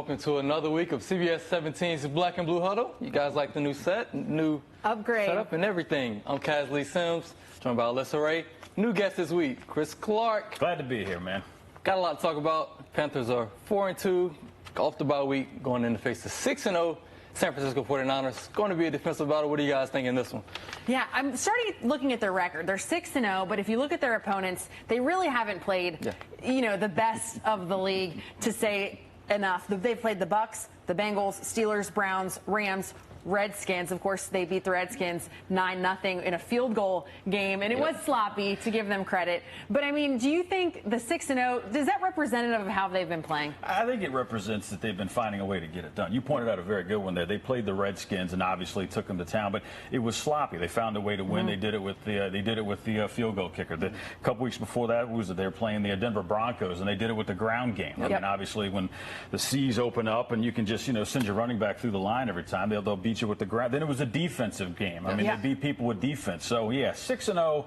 welcome to another week of CBS 17's Black and Blue Huddle. You guys like the new set, new upgrade setup and everything. I'm Kaz Lee Sims, joined by Alyssa Ray. New guest this week, Chris Clark. Glad to be here, man. Got a lot to talk about. Panthers are 4-2, off the bye week, going in to face the 6-0 San Francisco 49ers. Going to be a defensive battle. What do you guys think in this one? Yeah, I'm starting looking at their record. They're 6-0, but if you look at their opponents, they really haven't played, the best of the league to say enough. They've played the Bucks, the Bengals, Steelers, Browns, Rams, Redskins. Of course, they beat the Redskins 9-0 in a field goal game, and it was sloppy, to give them credit. But, I mean, do you think the 6-0, is that representative of how they've been playing? I think it represents that they've been finding a way to get it done. You pointed out a very good one there. They played the Redskins and obviously took them to town, but it was sloppy. They found a way to win. They did it with the field goal kicker. A couple weeks before that, they were playing the Denver Broncos, and they did it with the ground game. I mean, obviously, when the C's open up and you can just send your running back through the line every time, they'll beat you with the ground. Then it was a defensive game. I mean, they beat people with defense. So, 6-0.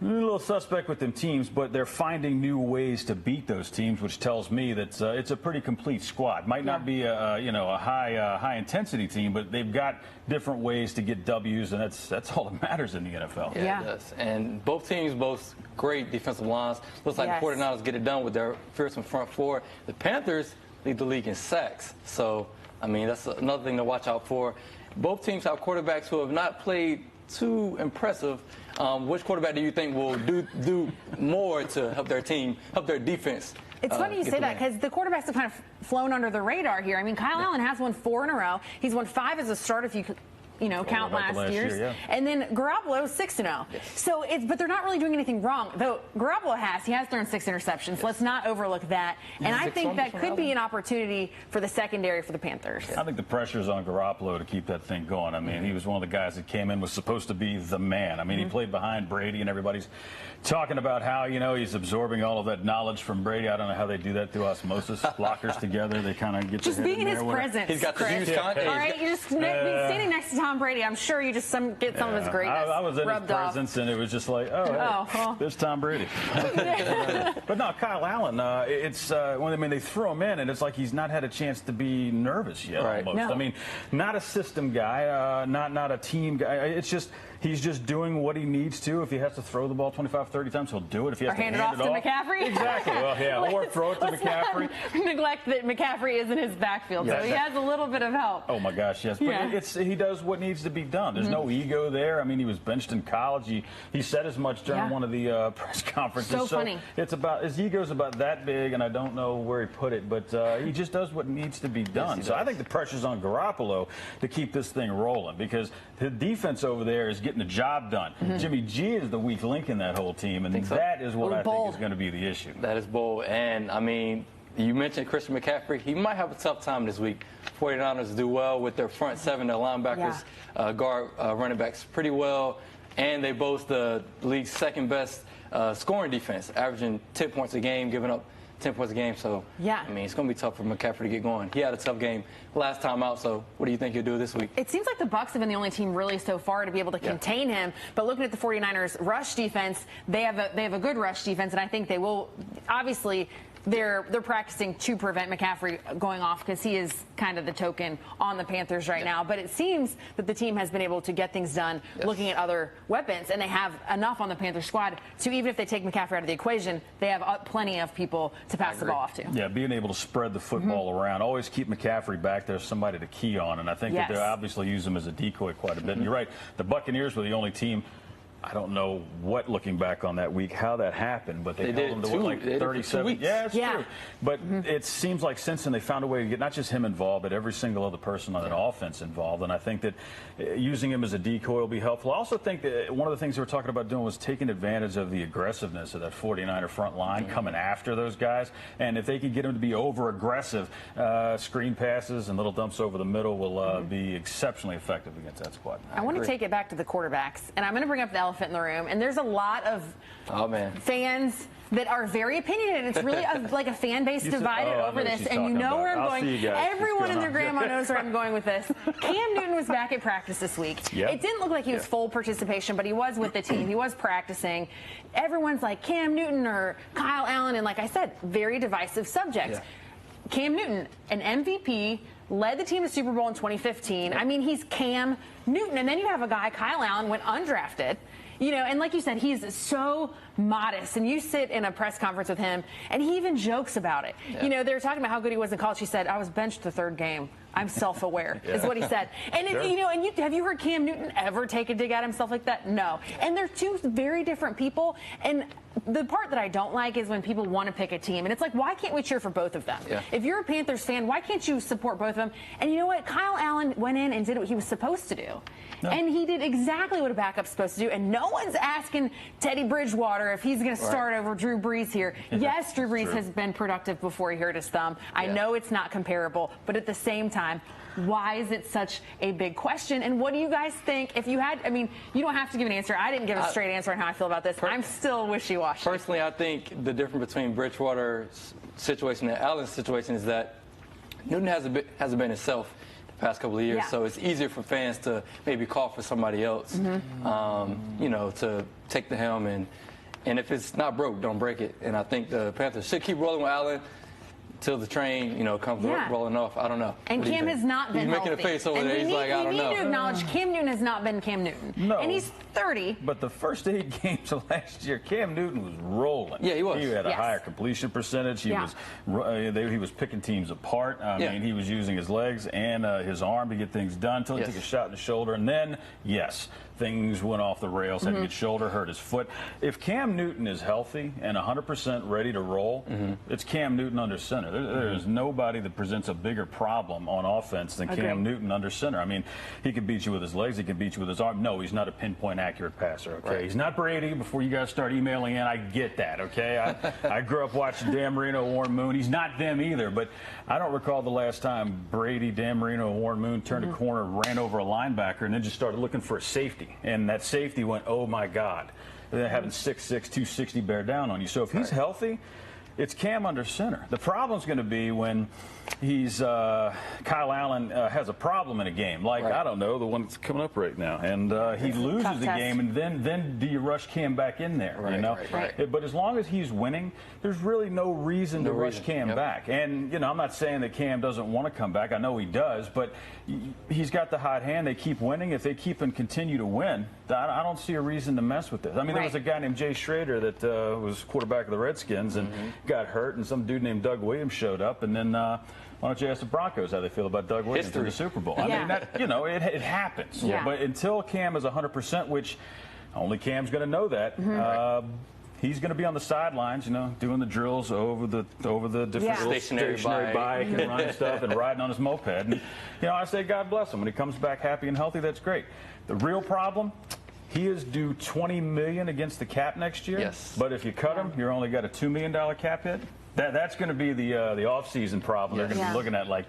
A little suspect with them teams, but they're finding new ways to beat those teams, which tells me that it's a pretty complete squad. Might not be a high intensity team, but they've got different ways to get W's, and that's all that matters in the NFL. Yeah, it does. And both teams boast great defensive lines. Looks like the 49ers get it done with their fearsome front four. The Panthers lead the league in sacks. So, I mean, that's another thing to watch out for. Both teams have quarterbacks who have not played too impressive. Which quarterback do you think will do more to help their team, help their defense? It's funny you say that, because the quarterbacks have kind of flown under the radar here. I mean, Kyle Allen has won 4 in a row. He's won 5 as a starter, if you count last year's. And then Garoppolo's 6-0. So but they're not really doing anything wrong. Though Garoppolo he has thrown 6 interceptions. Let's not overlook that. And I think that could be an opportunity for the secondary for the Panthers. I think the pressure's on Garoppolo to keep that thing going. I mean, he was one of the guys that came in, was supposed to be the man. I mean, he played behind Brady, and everybody's talking about how, he's absorbing all of that knowledge from Brady. I don't know how they do that through osmosis. Blockers together, they kind of get just being in his presence. He's got the huge content. All right, you just standing next to Tom Brady. I'm sure you just get some of his greatness. I was in his presence, and it was just like, there's Tom Brady. But no, Kyle Allen. They threw him in, and it's like he's not had a chance to be nervous yet. Almost. No. I mean, not a system guy, not a team guy. It's just he's just doing what he needs to. If he has to throw the ball 25, 30 times, he'll do it. If he has to hand it off to McCaffrey. Exactly. Well, or throw it to McCaffrey. Neglect that McCaffrey is in his backfield, so he has a little bit of help. Oh my gosh, yes. But he does what needs to be done. There's no ego there. I mean, he was benched in college. He said as much during one of the press conferences. So funny. It's about his ego's about that big, and I don't know where he put it, but he just does what needs to be done. So I think the pressure's on Garoppolo to keep this thing rolling, because the defense over there is getting the job done. Jimmy G is the weak link in that whole team, and that is what I think is going to be the issue. That is bold. And I mean, you mentioned Christian McCaffrey. He might have a tough time this week. 49ers do well with their front seven, their linebackers, guard running backs pretty well, and they boast the league's second best scoring defense, averaging 10 points a game, giving up 10 points a game. So, I mean, it's going to be tough for McCaffrey to get going. He had a tough game last time out, so what do you think he'll do this week? It seems like the Bucs have been the only team really so far to be able to contain him. But looking at the 49ers rush defense, they have a good rush defense, and I think they will obviously – They're practicing to prevent McCaffrey going off, because he is kind of the token on the Panthers right now. But it seems that the team has been able to get things done looking at other weapons, and they have enough on the Panthers squad to, even if they take McCaffrey out of the equation, they have plenty of people to pass the ball off to. Yeah, being able to spread the football around, always keep McCaffrey back there, somebody to key on, and I think that they obviously use him as a decoy quite a bit. And you're right, the Buccaneers were the only team. I don't know what, looking back on that week, how that happened, but they held them to like 37. Yeah, it's true. But it seems like since then they found a way to get not just him involved, but every single other person on that offense involved. And I think that using him as a decoy will be helpful. I also think that one of the things they were talking about doing was taking advantage of the aggressiveness of that 49er front line, coming after those guys. And if they can get him to be over-aggressive, screen passes and little dumps over the middle will be exceptionally effective against that squad. I want to take it back to the quarterbacks, and I'm going to bring up the elephant in the room, and there's a lot of fans that are very opinionated. It's really like a fan base divided over this, and you know where I'm going. Everyone and their grandma knows where I'm going with this. Cam Newton was back at practice this week. It didn't look like he was full participation, but he was with the team. He was practicing. Everyone's like Cam Newton or Kyle Allen, and like I said, very divisive subject. Cam Newton, an MVP, led the team to Super Bowl in 2015. I mean, he's Cam Newton. And then you have a guy, Kyle Allen, went undrafted. You know, and like you said, he's so modest. And you sit in a press conference with him, and he even jokes about it. Yeah. You know, they were talking about how good he was in college. He said, I was benched the third game. I'm self-aware, is what he said. And, sure. You know, and have you heard Cam Newton ever take a dig at himself like that? No. And they're two very different people. And the part that I don't like is when people want to pick a team. And it's like, why can't we cheer for both of them? Yeah. If you're a Panthers fan, why can't you support both of them? And you know what? Kyle Allen went in and did what he was supposed to do. No. And he did exactly what a backup's supposed to do. And no one's asking Teddy Bridgewater if he's going to start over Drew Brees here. Yes, Drew Brees has been productive before he hurt his thumb. I know it's not comparable, but at the same time, why is it such a big question? And what do you guys think? If you had, I mean, you don't have to give an answer. I didn't give a straight answer on how I feel about this. I'm still wishy-washy. Personally, I think the difference between Bridgewater's situation and Allen's situation is that Newton hasn't been himself the past couple of years, so it's easier for fans to maybe call for somebody else, you know, to take the helm. And if it's not broke, don't break it. And I think the Panthers should keep rolling with Allen till the train, you know, comes rolling off. I don't know. And Cam has not been healthy. He's making a face over there. He's like, I don't know. We need to acknowledge Cam Newton has not been Cam Newton. No. And he's 30. But the first 8 games of last year, Cam Newton was rolling. Yeah, he was. He had a higher completion percentage. He was picking teams apart. I mean, he was using his legs and his arm to get things done until he took a shot in the shoulder. And then, things went off the rails. Had to get shoulder, hurt his foot. If Cam Newton is healthy and 100% ready to roll, it's Cam Newton under center. There's nobody that presents a bigger problem on offense than Cam Newton under center. I mean, he can beat you with his legs. He can beat you with his arm. No, he's not a pinpoint accurate passer, okay? He's not Brady. Before you guys start emailing in, I get that, okay? I grew up watching Dan Marino, Warren Moon. He's not them either, but I don't recall the last time Brady, Dan Marino, Warren Moon turned a corner, ran over a linebacker, and then just started looking for a safety. And that safety went, oh, my God. They're having 6'6", 260 bear down on you. So if he's healthy, it's Cam under center. The problem's going to be when he's Kyle Allen has a problem in a game, like I don't know, the one that's coming up right now, and he loses the game, and then do you rush Cam back in there? You know, but as long as he's winning, there's really no reason to rush Cam back. And you know, I'm not saying that Cam doesn't want to come back. I know he does, but he's got the hot hand. They keep winning. If they keep and continue to win, I don't see a reason to mess with this. I mean, there was a guy named Jay Schrader that was quarterback of the Redskins and got hurt, and some dude named Doug Williams showed up, and then why don't you ask the Broncos how they feel about Doug Williams in the Super Bowl? I mean, that, you know, it happens. But until Cam is 100%, which only Cam's going to know that, he's going to be on the sidelines, you know, doing the drills over the different stationary bike and running stuff and riding on his moped. And, you know, I say God bless him. When he comes back happy and healthy, that's great. The real problem, he is due $20 million against the cap next year. But if you cut him, you're only got a $2 million cap hit. That's going to be the off-season problem. They're going to be looking at, like,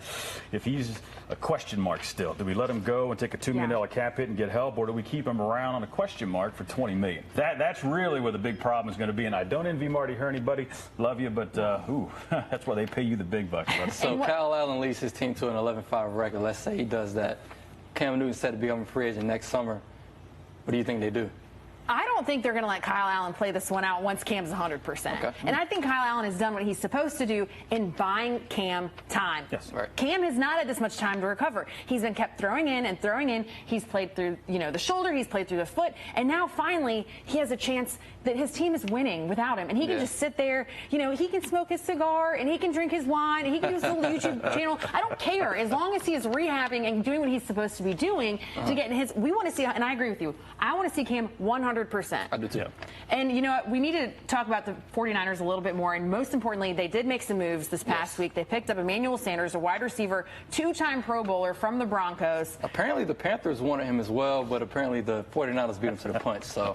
if he's a question mark still, do we let him go and take a $2 million cap hit and get help, or do we keep him around on a question mark for $20 million? That's really where the big problem is going to be. And I don't envy Marty Hurney, buddy. Love you, but that's why they pay you the big bucks. So Kyle Allen leads his team to an 11-5 record. Let's say he does that. Cam Newton said to be on a free agent next summer. What do you think they do? I don't think they're going to let Kyle Allen play this one out once Cam's 100%. And I think Kyle Allen has done what he's supposed to do in buying Cam time. Cam has not had this much time to recover. He's been kept throwing in and throwing in. He's played through, you know, the shoulder. He's played through the foot. And now finally he has a chance that his team is winning without him. And he can just sit there. You know, he can smoke his cigar and he can drink his wine and he can use the little YouTube channel. I don't care. As long as he is rehabbing and doing what he's supposed to be doing to get in his, we want to see, and I agree with you, I want to see Cam 100%. I do too. And you know what? We need to talk about the 49ers a little bit more. And most importantly, they did make some moves this past week. They picked up Emmanuel Sanders, a wide receiver, 2-time Pro Bowler from the Broncos. Apparently the Panthers wanted him as well, but apparently the 49ers beat him to the punch. So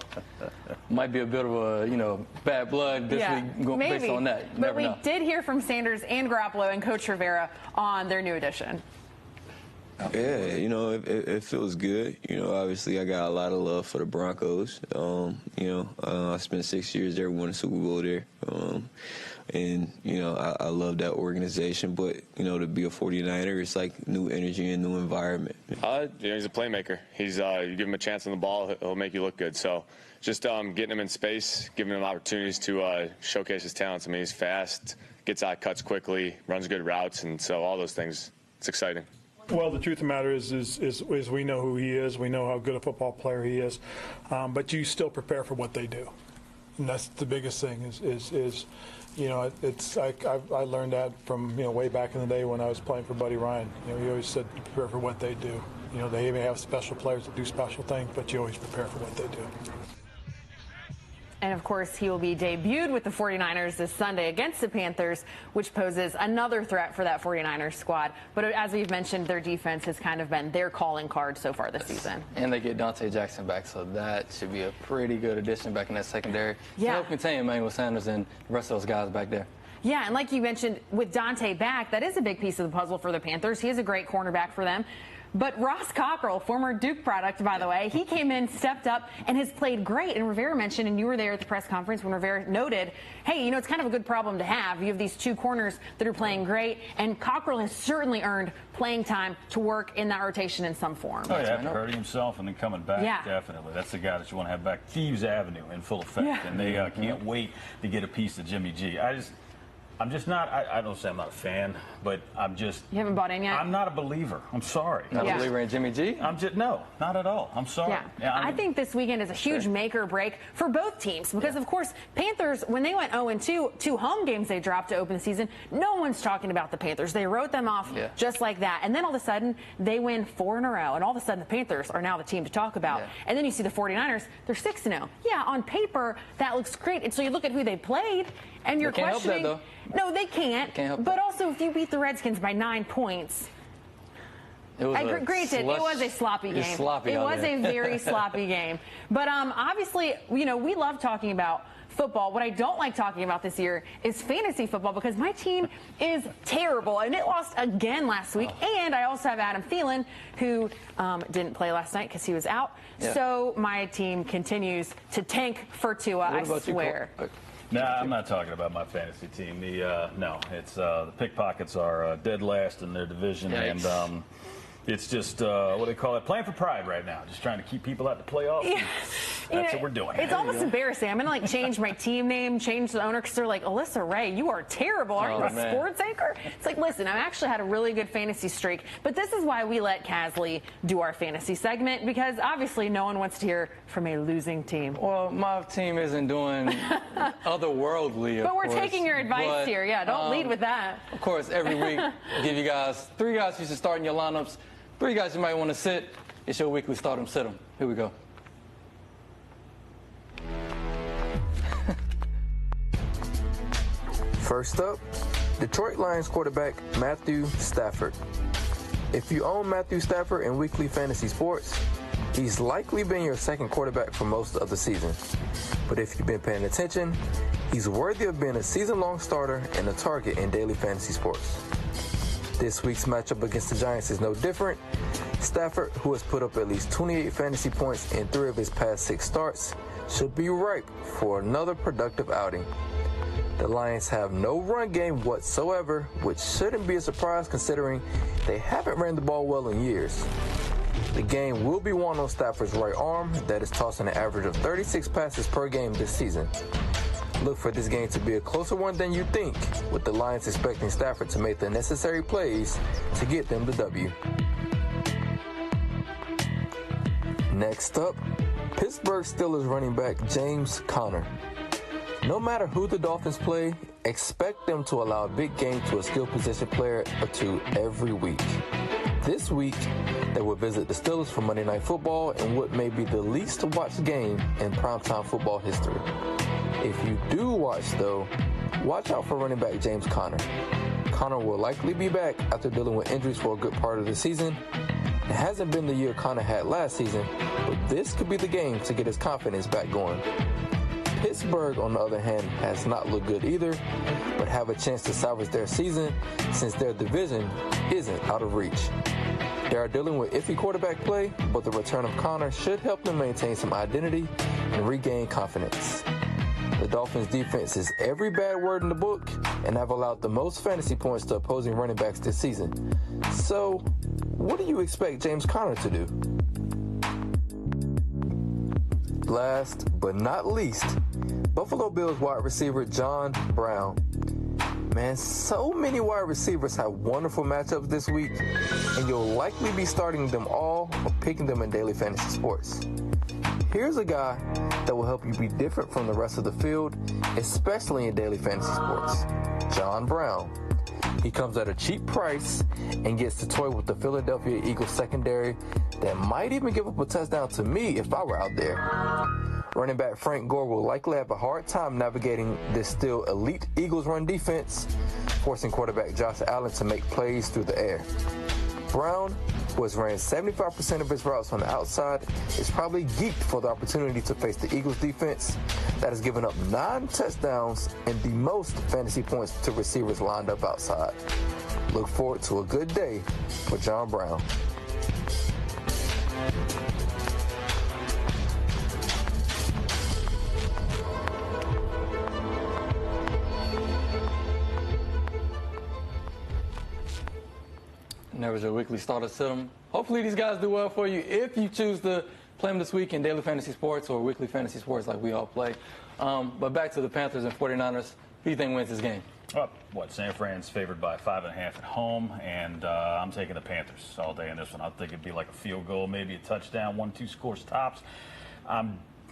might be a bit of a, you know, bad blood this week based on that. But we did hear from Sanders and Garoppolo and Coach Rivera on their new addition. Yeah, you know, it feels good. You know, obviously I got a lot of love for the Broncos. You know, I spent 6 years there, won a Super Bowl there. And, you know, I love that organization. But, you know, to be a 49er, it's like new energy and new environment. You know, he's a playmaker. You give him a chance on the ball, he'll make you look good. So just getting him in space, giving him opportunities to showcase his talents. I mean, he's fast, gets out cuts quickly, runs good routes, and so all those things, it's exciting. Well, the truth of the matter is we know who he is. We know how good a football player he is. But you still prepare for what they do. And that's the biggest thing is you know, I learned that from, you know, way back in the day when I was playing for Buddy Ryan. You know, he always said prepare for what they do. You know, they may have special players that do special things, but you always prepare for what they do. And, of course, he will be debuted with the 49ers this Sunday against the Panthers, which poses another threat for that 49ers squad. But as we've mentioned, their defense has kind of been their calling card so far this season. And they get Dante Jackson back, so that should be a pretty good addition back in that secondary. Yeah. To help contain Emmanuel Sanders and the rest of those guys back there. Yeah, and like you mentioned, with Dante back, that is a big piece of the puzzle for the Panthers. He is a great cornerback for them. But Ross Cockrell, former Duke product, by the way, he came in, stepped up, and has played great. And Rivera mentioned, and you were there at the press conference when Rivera noted, hey, you know, it's kind of a good problem to have. You have these two corners that are playing great, and Cockrell has certainly earned playing time to work in that rotation in some form. Oh, yeah, after hurting himself and then coming back, yeah. Definitely. That's the guy that you want to have back. Thieves Avenue in full effect, yeah. And they can't wait to get a piece of Jimmy G. I'm just not, I don't say I'm not a fan, but I'm just. You haven't bought in yet? I'm not a believer. I'm sorry. Not a believer in Jimmy G? No, not at all. I'm sorry. Yeah. I think this weekend is a huge make or break for both teams because, of course, Panthers, when they went 0-2, 2 home games they dropped to open the season, no one's talking about the Panthers. They wrote them off just like that. And then all of a sudden, they win 4 in a row. And all of a sudden, the Panthers are now the team to talk about. And then you see the 49ers, they're 6-0. Yeah, on paper, that looks great. And so you look at who they played, and you're questioning. Help that, though. No, they can't. But also, if you beat the Redskins by 9 points. Granted, it was a sloppy game. It was a very sloppy game. But obviously, you know, we love talking about football. What I don't like talking about this year is fantasy football because my team is terrible. And it lost again last week. And I also have Adam Thielen, who didn't play last night because he was out. So my team continues to tank for Tua, I swear. No, I'm not talking about my fantasy team. The pickpockets are dead last in their division, and it's just what they call it, playing for pride right now. Just trying to keep people out the playoffs. Yeah. That's what we're doing. It's almost embarrassing. I'm gonna change my team name, change the owner because they're like, Alyssa Ray, you are terrible. Aren't you a sports anchor? It's like, listen, I've actually had a really good fantasy streak, but this is why we let Casley do our fantasy segment because obviously no one wants to hear from a losing team. Well, my team isn't doing otherworldly. But we're taking your advice here. Yeah, don't lead with that. Of course, every week give you guys 3 guys you should start in your lineups. 3 guys you might want to sit. It's your weekly start 'em, sit 'em. Here we go. First up, Detroit Lions quarterback Matthew Stafford. If you own Matthew Stafford in weekly fantasy sports, he's likely been your second quarterback for most of the season. But if you've been paying attention, he's worthy of being a season-long starter and a target in daily fantasy sports. This week's matchup against the Giants is no different. Stafford, who has put up at least 28 fantasy points in 3 of his past 6 starts, should be ripe for another productive outing. The Lions have no run game whatsoever, which shouldn't be a surprise considering they haven't ran the ball well in years. The game will be won on Stafford's right arm that is tossing an average of 36 passes per game this season. Look for this game to be a closer one than you think, with the Lions expecting Stafford to make the necessary plays to get them the W. Next up, Pittsburgh Steelers running back James Conner. No matter who the Dolphins play, expect them to allow a big game to a skill position player or 2 every week. This week, they will visit the Steelers for Monday Night Football in what may be the least watched game in primetime football history. If you do watch, though, watch out for running back James Conner. Conner will likely be back after dealing with injuries for a good part of the season. It hasn't been the year Conner had last season, but this could be the game to get his confidence back going. Pittsburgh, on the other hand, has not looked good either, but have a chance to salvage their season since their division isn't out of reach. They are dealing with iffy quarterback play, but the return of Conner should help them maintain some identity and regain confidence. The Dolphins' defense is every bad word in the book and have allowed the most fantasy points to opposing running backs this season. So, what do you expect James Conner to do? Last but not least, Buffalo Bills wide receiver John Brown. Man, so many wide receivers have wonderful matchups this week, and you'll likely be starting them all or picking them in daily fantasy sports. Here's a guy that will help you be different from the rest of the field, especially in daily fantasy sports. John Brown. He comes at a cheap price and gets to toy with the Philadelphia Eagles secondary that might even give up a touchdown to me if I were out there. Running back Frank Gore will likely have a hard time navigating this still elite Eagles run defense, forcing quarterback Josh Allen to make plays through the air. Brown, who has ran 75% of his routes on the outside, is probably geeked for the opportunity to face the Eagles defense that has given up 9 touchdowns and the most fantasy points to receivers lined up outside. Look forward to a good day for John Brown. And there was your weekly starter sit-em. Hopefully these guys do well for you if you choose to play them this week in daily fantasy sports or weekly fantasy sports like we all play. But back to the Panthers and 49ers. Who do you think wins this game? San Fran's favored by 5.5 at home, and I'm taking the Panthers all day in this one. I think it'd be like a field goal, maybe a touchdown, 1-2 scores tops.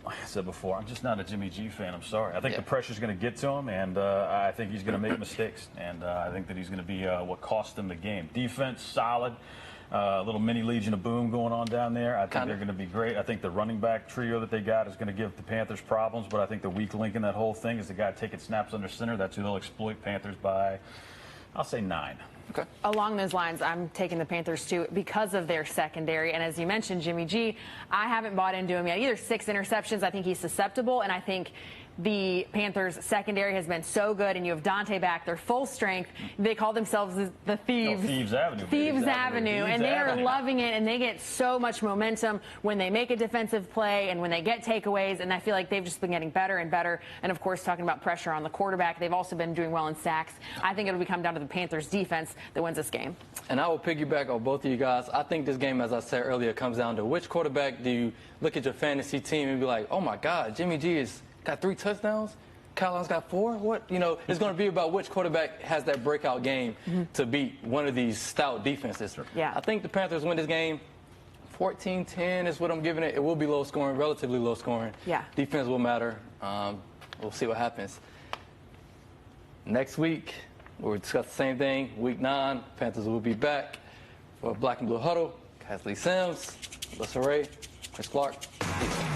Like I said before, I'm just not a Jimmy G fan. I'm sorry. I think the pressure's going to get to him, and I think he's going to make mistakes. And I think that he's going to be what cost him the game. Defense, solid. A little mini Legion of Boom going on down there. I think they're going to be great. I think the running back trio that they got is going to give the Panthers problems, but I think the weak link in that whole thing is the guy taking snaps under center. That's who they'll exploit. Panthers by, I'll say 9. Okay. Along those lines, I'm taking the Panthers too because of their secondary. And as you mentioned, Jimmy G, I haven't bought into him yet. Either 6 interceptions, I think he's susceptible, and I think the Panthers secondary has been so good, and you have Dante back. They're full strength. They call themselves the Thieves. Thieves Avenue. Thieves Avenue. And they are loving it, and they get so much momentum when they make a defensive play and when they get takeaways, and I feel like they've just been getting better and better. And, of course, talking about pressure on the quarterback, they've also been doing well in sacks. I think it'll come down to the Panthers defense that wins this game. And I will piggyback on both of you guys. I think this game, as I said earlier, comes down to which quarterback do you look at your fantasy team and be like, oh, my God, Jimmy G has got 3 touchdowns? Kyle Allen's got 4? What? You know, it's going to be about which quarterback has that breakout game to beat one of these stout defenses. Yeah. I think the Panthers win this game. 14-10 is what I'm giving it. It will be low scoring, relatively low scoring. Yeah. Defense will matter. We'll see what happens. Next week, we'll discuss the same thing. Week 9, Panthers will be back for Black and Blue Huddle. Cassidy Sims, Melissa Ray, Chris Clark. Peace.